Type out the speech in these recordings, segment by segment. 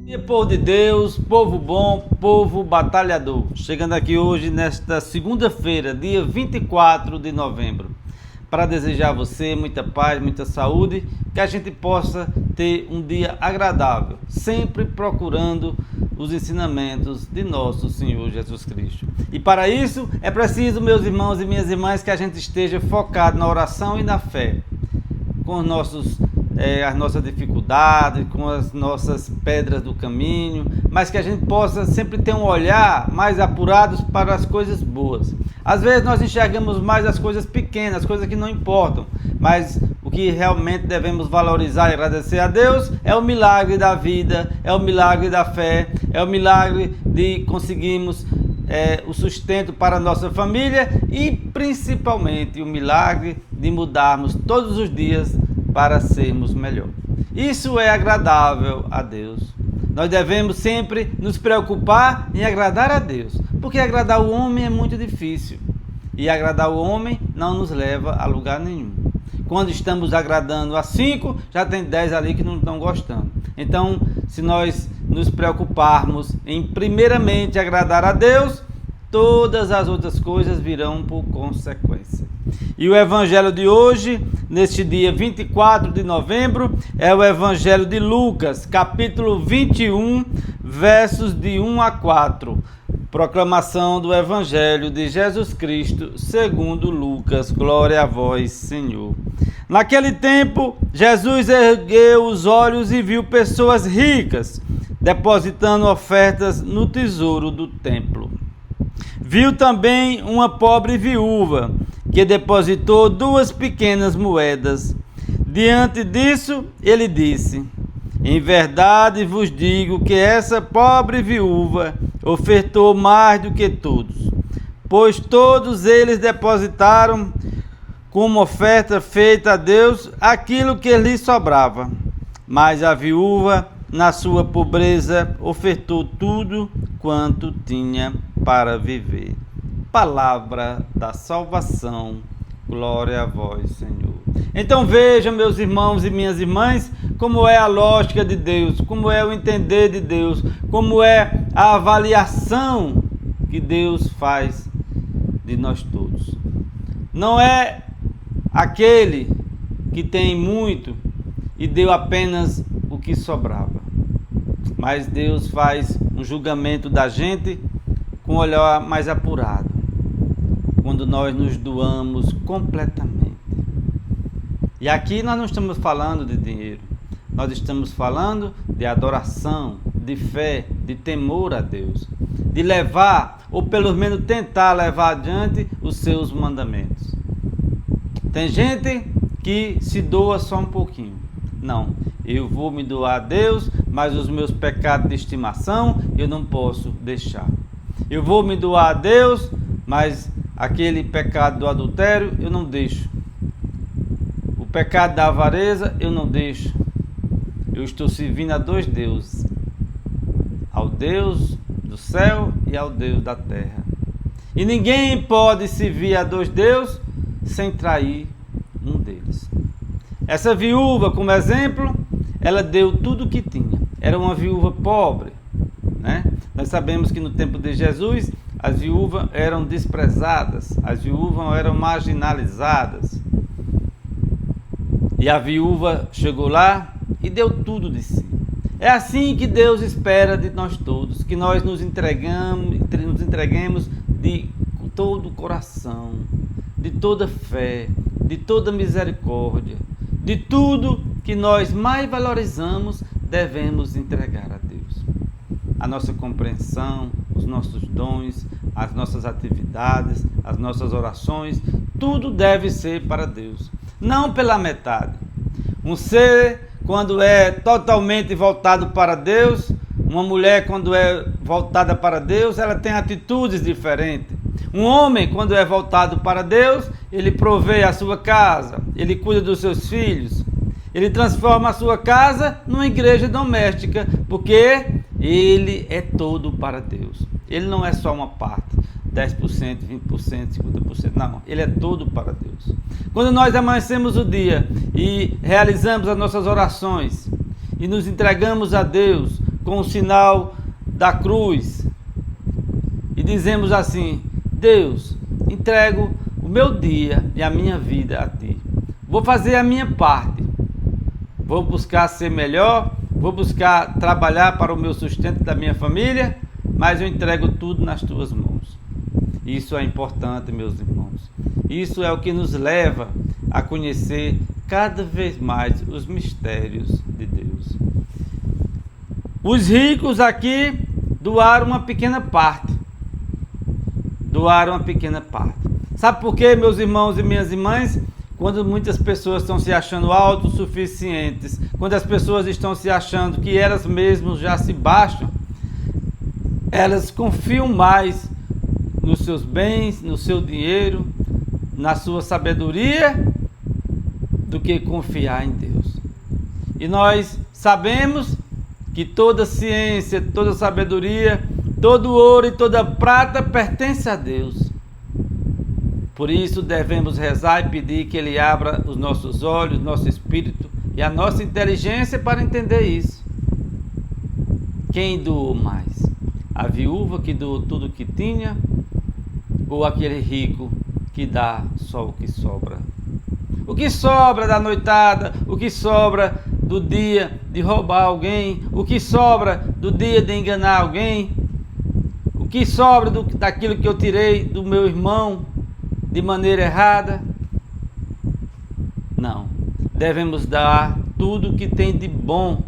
E povo de Deus, povo bom, povo batalhador. Chegando aqui hoje nesta segunda-feira, dia 24 de novembro, para desejar a você muita paz, muita saúde, que a gente possa ter um dia agradável, sempre procurando os ensinamentos de nosso Senhor Jesus Cristo. E para isso é preciso, meus irmãos e minhas irmãs, que a gente esteja focado na oração e na fé, com os as nossas dificuldades, com as nossas pedras do caminho, mas que a gente possa sempre ter um olhar mais apurado para as coisas boas. Às vezes nós enxergamos mais as coisas pequenas, as coisas que não importam, mas o que realmente devemos valorizar e agradecer a Deus é o milagre da vida, é o milagre da fé, é o milagre de conseguirmos o sustento para a nossa família e principalmente o milagre de mudarmos todos os dias para sermos melhor. Isso é agradável a Deus. Nós devemos sempre nos preocupar em agradar a Deus, porque agradar o homem é muito difícil e agradar o homem não nos leva a lugar nenhum. Quando estamos agradando a 5, já tem 10 ali que não estão gostando. Então, se nós nos preocuparmos em primeiramente agradar a Deus, todas as outras coisas virão por consequência. E o evangelho de hoje, neste dia 24 de novembro, é o evangelho de Lucas, capítulo 21, versos de 1 a 4. Proclamação do evangelho de Jesus Cristo, segundo Lucas. Glória a vós, Senhor. Naquele tempo, Jesus ergueu os olhos e viu pessoas ricas depositando ofertas no tesouro do templo. Viu também uma pobre viúva que depositou 2 pequenas moedas. Diante disso, ele disse: em verdade vos digo que essa pobre viúva ofertou mais do que todos, pois todos eles depositaram como oferta feita a Deus aquilo que lhe sobrava. Mas a viúva, na sua pobreza, ofertou tudo quanto tinha para viver. Palavra da salvação. Glória a vós, Senhor. Então vejam, meus irmãos e minhas irmãs, como é a lógica de Deus, como é o entender de Deus, como é a avaliação que Deus faz de nós todos. Não é aquele que tem muito e deu apenas o que sobrava, mas Deus faz um julgamento da gente com um olhar mais apurado, quando nós nos doamos completamente. E aqui nós não estamos falando de dinheiro, nós estamos falando de adoração, de fé, de temor a Deus, de levar, ou pelo menos tentar levar adiante os seus mandamentos. Tem gente que se doa só um pouquinho. Não, eu vou me doar a Deus, mas os meus pecados de estimação eu não posso deixar. Eu vou me doar a Deus, mas aquele pecado do adultério eu não deixo. O pecado da avareza eu não deixo. Eu estou servindo a 2 deuses, ao Deus do céu e ao Deus da terra. E ninguém pode servir a 2 deuses sem trair um deles. Essa viúva, como exemplo, ela deu tudo o que tinha. Era uma viúva pobre, né? Nós sabemos que no tempo de Jesus, as viúvas eram desprezadas, as viúvas eram marginalizadas. E a viúva chegou lá e deu tudo de si. É assim que Deus espera de nós todos, que nós nos entreguemos de todo o coração, de toda fé, de toda misericórdia, de tudo que nós mais valorizamos, devemos entregar a Deus. A nossa compreensão, os nossos dons, as nossas atividades, as nossas orações, tudo deve ser para Deus, não pela metade. Um ser, quando é totalmente voltado para Deus, uma mulher, quando é voltada para Deus, ela tem atitudes diferentes. Um homem, quando é voltado para Deus, ele provê a sua casa, ele cuida dos seus filhos, ele transforma a sua casa numa igreja doméstica, porque ele é todo para Deus. Ele não é só uma parte, 10%, 20%, 50%, não, ele é todo para Deus. Quando nós amanhecemos o dia e realizamos as nossas orações e nos entregamos a Deus com o sinal da cruz e dizemos assim: Deus, entrego o meu dia e a minha vida a Ti. Vou fazer a minha parte. Vou buscar ser melhor, vou buscar trabalhar para o meu sustento da minha família, mas eu entrego tudo nas Tuas mãos. Isso é importante, meus irmãos. Isso é o que nos leva a conhecer cada vez mais os mistérios de Deus. Os ricos aqui doaram uma pequena parte. Doaram uma pequena parte. Sabe por quê, meus irmãos e minhas irmãs? Quando muitas pessoas estão se achando autossuficientes, quando as pessoas estão se achando que elas mesmas já se bastam, elas confiam mais nos seus bens, no seu dinheiro, na sua sabedoria, do que confiar em Deus. E nós sabemos que toda ciência, toda sabedoria, todo ouro e toda prata pertence a Deus. Por isso devemos rezar e pedir que Ele abra os nossos olhos, nosso espírito e a nossa inteligência para entender isso. Quem doou mais? A viúva que doou tudo o que tinha, ou aquele rico que dá só o que sobra? O que sobra da noitada, o que sobra do dia de roubar alguém, o que sobra do dia de enganar alguém, o que sobra daquilo que eu tirei do meu irmão de maneira errada? Não. Devemos dar tudo o que tem de bom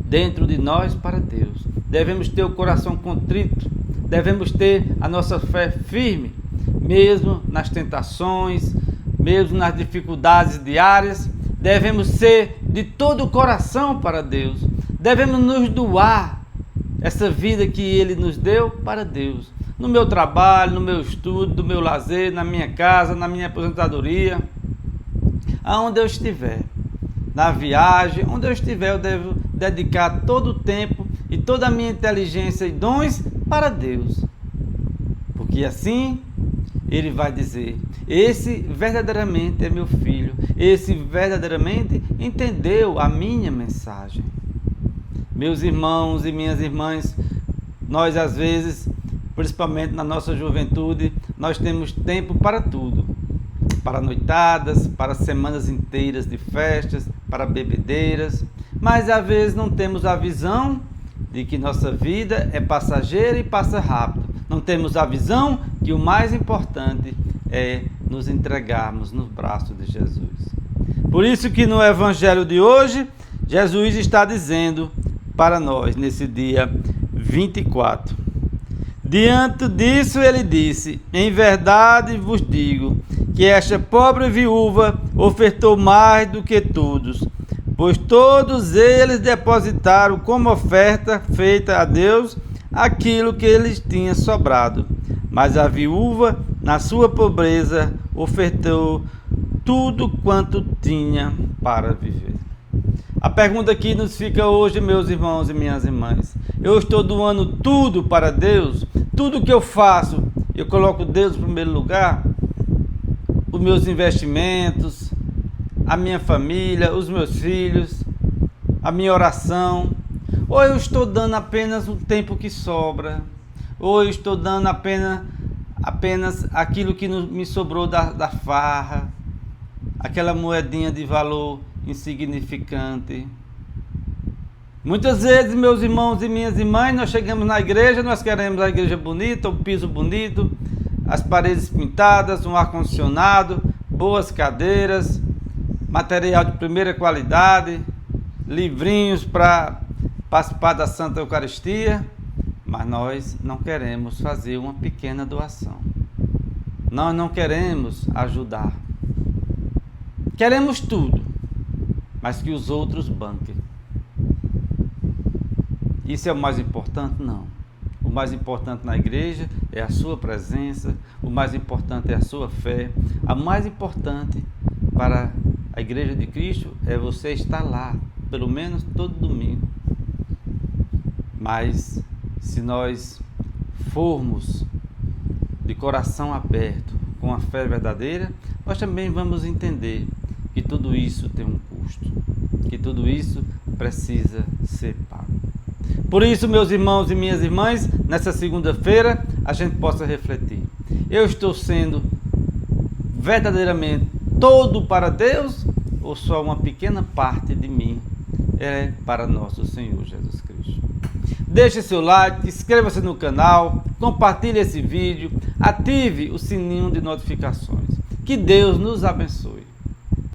dentro de nós para Deus. Devemos ter o coração contrito, devemos ter a nossa fé firme, mesmo nas tentações, mesmo nas dificuldades diárias. Devemos ser de todo o coração para Deus. Devemos nos doar essa vida que Ele nos deu para Deus. No meu trabalho, no meu estudo, no meu lazer, na minha casa, na minha aposentadoria, aonde eu estiver, na viagem, onde eu estiver, eu devo dedicar todo o tempo e toda a minha inteligência e dons para Deus. Porque assim Ele vai dizer: esse verdadeiramente é meu filho, esse verdadeiramente entendeu a minha mensagem. Meus irmãos e minhas irmãs, nós às vezes, principalmente na nossa juventude, nós temos tempo para tudo. Para noitadas, para semanas inteiras de festas, para bebedeiras, mas às vezes não temos a visão de que nossa vida é passageira e passa rápido. Não temos a visão que o mais importante é nos entregarmos nos braços de Jesus. Por isso que no Evangelho de hoje, Jesus está dizendo para nós, nesse dia 24. Diante disso ele disse: em verdade vos digo que esta pobre viúva ofertou mais do que todos, pois todos eles depositaram como oferta feita a Deus aquilo que lhes tinha sobrado. Mas a viúva, na sua pobreza, ofertou tudo quanto tinha para viver. A pergunta que nos fica hoje, meus irmãos e minhas irmãs: eu estou doando tudo para Deus? Tudo que eu faço, eu coloco Deus em primeiro lugar? Os meus investimentos, a minha família, os meus filhos, a minha oração? Ou eu estou dando apenas o tempo que sobra? Ou eu estou dando apenas aquilo que me sobrou da farra, aquela moedinha de valor insignificante? Muitas vezes, meus irmãos e minhas irmãs, nós chegamos na igreja, nós queremos a igreja bonita, o piso bonito, as paredes pintadas, um ar-condicionado, boas cadeiras, material de primeira qualidade, livrinhos para participar da Santa Eucaristia, mas nós não queremos fazer uma pequena doação. Nós não queremos ajudar. Queremos tudo, mas que os outros banquem. Isso é o mais importante? Não. O mais importante na igreja é a sua presença, o mais importante é a sua fé. A mais importante para a igreja de Cristo é você estar lá, pelo menos todo domingo. Mas se nós formos de coração aberto, com a fé verdadeira, nós também vamos entender que tudo isso tem um custo, que tudo isso precisa ser pago. Por isso, meus irmãos e minhas irmãs, nessa segunda-feira, a gente possa refletir. Eu estou sendo verdadeiramente todo para Deus ou só uma pequena parte de mim é para nosso Senhor Jesus Cristo? Deixe seu like, inscreva-se no canal, compartilhe esse vídeo, ative o sininho de notificações. Que Deus nos abençoe.